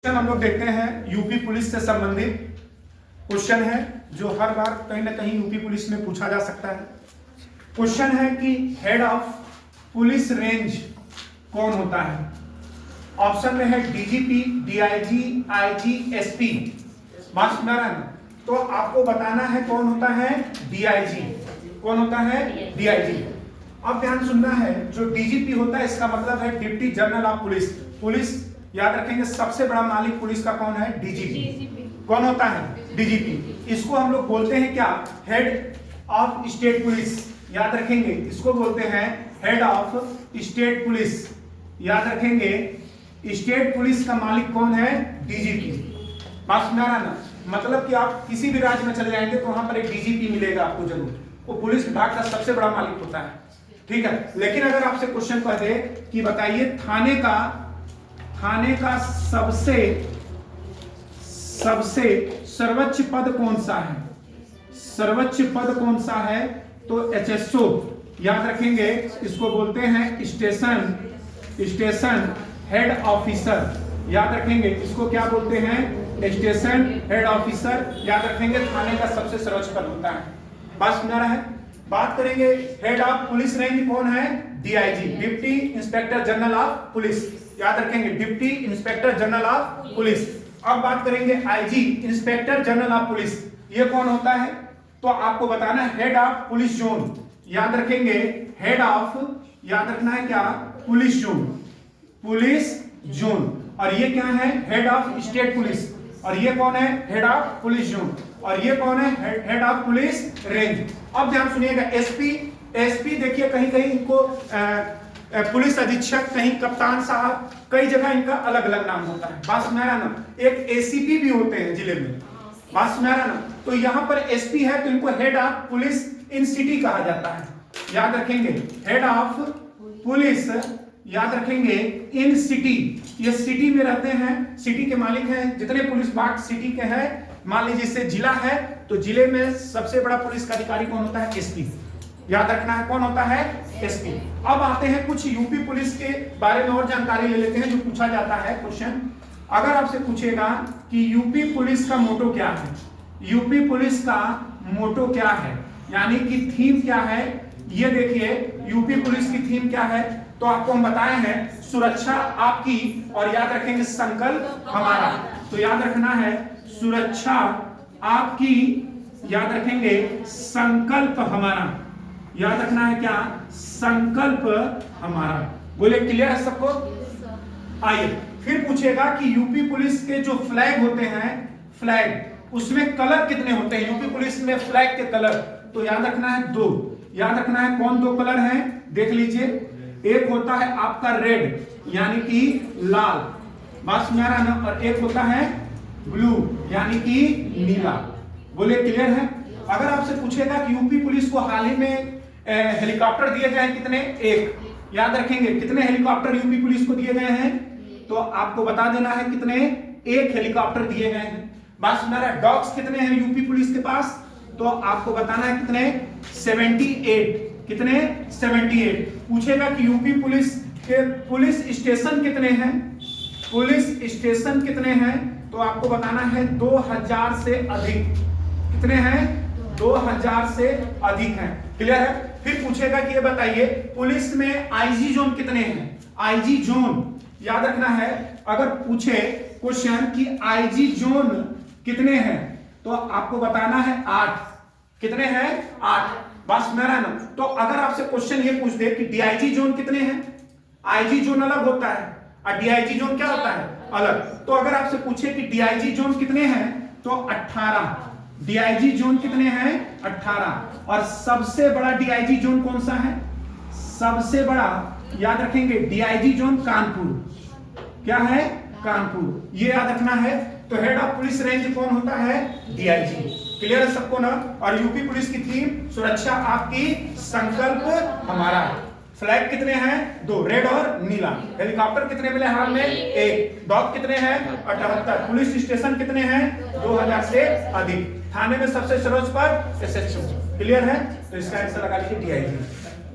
हम लोग देखते हैं यूपी पुलिस से संबंधित क्वेश्चन है जो हर बार कहीं ना कहीं यूपी पुलिस में पूछा जा सकता है। क्वेश्चन है कि हेड ऑफ पुलिस रेंज कौन होता है। ऑप्शन में है डीजीपी, डीआईजी, आईजी, एसपी। बात सुना रहा है ना? तो आपको बताना है कौन होता है डीआईजी। कौन होता है डीआईजी। अब ध्यान सुनना है, जो डीजीपी होता है इसका मतलब है deputy general of police. Police याद रखेंगे सबसे बड़ा मालिक पुलिस का कौन है? डीजीपी। कौन होता है? डीजीपी। इसको हम लोग बोलते हैं क्या? Head of state police. याद रखेंगे इसको बोलते हैं हेड ऑफ स्टेट पुलिस। याद रखेंगे स्टेट पुलिस का मालिक कौन है? डीजीपी। बात सुना रहा ना? मतलब कि आप किसी भी राज्य में चले जाएंगे तो वहां पर एक डीजीपी मिलेगा आपको जरूर। वो पुलिस विभाग का सबसे बड़ा मालिक होता है, ठीक है। लेकिन अगर आपसे क्वेश्चन पढ़े कि बताइए थाने का सबसे सर्वोच्च पद कौन सा है? सर्वोच्च पद कौन सा है? तो एचएसओ। याद रखेंगे इसको बोलते हैं स्टेशन हेड ऑफिसर। याद रखेंगे इसको क्या बोलते हैं? Station head officer. याद रखेंगे थाने का सबसे सर्वोच्च पद होता है। बात सुना रहा है? बात करेंगे हेड ऑफ पुलिस रेंज कौन है? DIG, deputy inspector general of police. याद रखेंगे deputy inspector general of police. अब बात करेंगे IG, inspector general of police. ये कौन होता है? तो आपको बताना है हेड ऑफ पुलिस जोन। याद रखेंगे हेड ऑफ, याद रखना है क्या? Police zone. Police zone. और ये क्या है? Head of state police. और ये कौन है? Head of police zone. और ये कौन है? Head of police range. अब ध्यान सुनिएगा एसपी। एसपी देखिए कहीं कहीं इनको पुलिस अधीक्षक, कहीं कप्तान साहब, कई जगह इनका अलग अलग नाम होता है। बात सुना रहा ना? एक एसीपी भी होते हैं जिले में। बात सुना रहा ना? तो यहाँ पर एसपी है तो इनको head of police in city कहा जाता है। याद रखेंगे हेड ऑफ पुलिस, याद रखेंगे इन सिटी। ये सिटी में रहते हैं, सिटी के मालिक हैं। जितने पुलिस विभाग सिटी के हैं, मान लीजिए इससे जिला है तो जिले में सबसे बड़ा पुलिस का अधिकारी कौन होता है? एसपी। याद रखना है कौन होता है? एसपी। अब आते हैं कुछ यूपी पुलिस के बारे में और जानकारी ले लेते हैं जो पूछा जाता है क्वेश्चन। अगर आपसे पूछेगा कि यूपी पुलिस का मोटो क्या है, यूपी पुलिस का मोटो क्या है, यानी कि थीम क्या है, ये देखिए यूपी पुलिस की थीम क्या है। तो आपको हम बताए हैं सुरक्षा आपकी, और याद रखेंगे संकल्प हमारा। तो याद रखना है सुरक्षा आपकी, याद रखेंगे संकल्प हमारा। याद रखना है क्या? संकल्प हमारा। बोले क्लियर है सबको? आइए फिर पूछेगा कि यूपी पुलिस के जो फ्लैग होते हैं, फ्लैग उसमें कलर कितने होते हैं? यूपी पुलिस में फ्लैग के कलर तो याद रखना है 2। याद रखना है कौन 2 कलर हैं? देख लीजिए, एक होता है आपका रेड यानी कि लाल। बात सुना रहा ना? और एक होता है ब्लू यानी कि नीला। बोले क्लियर है? अगर आपसे पूछेगा कि यूपी पुलिस को हाल ही में हेलीकॉप्टर दिए गए हैं कितने? 1। याद रखेंगे कितने हेलीकॉप्टर यूपी पुलिस को दिए गए हैं? तो आपको बता देना है कितने? 1 हेलीकॉप्टर दिए गए हैं। बात सुना रहा है? डॉग्स कितने हैं यूपी पुलिस के पास? तो आपको बताना है कितने? 78। कितने? 78। पूछेगा कि यूपी पुलिस के पुलिस स्टेशन कितने हैं? पुलिस स्टेशन कितने हैं? तो आपको बताना है 2000 से अधिक। कितने हैं? 2000 से अधिक हैं। क्लियर है? फिर पूछेगा कि ये बताइए पुलिस में आईजी जोन कितने हैं? आईजी जोन याद रखना है, अगर पूछे क्वेश्चन कि आईजी जोन कितने हैं तो आपको बताना है 8। कितने हैं? 8। बात सुना रहा है ना? तो अगर आपसे क्वेश्चन ये पूछ दे कि डीआईजी जोन कितने हैं? आईजी जोन अलग होता है और डीआईजी जोन क्या होता है? अलग। तो अगर आपसे पूछे कि डीआईजी जोन कितने हैं तो 18। डीआईजी जोन कितने हैं? 18। और सबसे बड़ा डीआईजी जोन कौन सा है? सबसे बड़ा याद रखेंगे डीआईजी जोन कानपुर। क्या है? कानपुर। ये याद रखना है। तो हेड ऑफ पुलिस रेंज कौन होता है? डीआईजी। क्लियर है सबको ना? और यूपी पुलिस की थीम सुरक्षा आपकी, संकल्प हमारा। फ्लैग कितने हैं? 2, रेड और नीला। हेलीकॉप्टर कितने मिले हाल में? 1। डॉग कितने हैं? 78। पुलिस स्टेशन कितने हैं? 2000 से अधिक। थाने में सबसे सर्वोच्च पद एसएचओ। क्लियर है? तो इसका आंसर लगा लीजिए डीआईजी।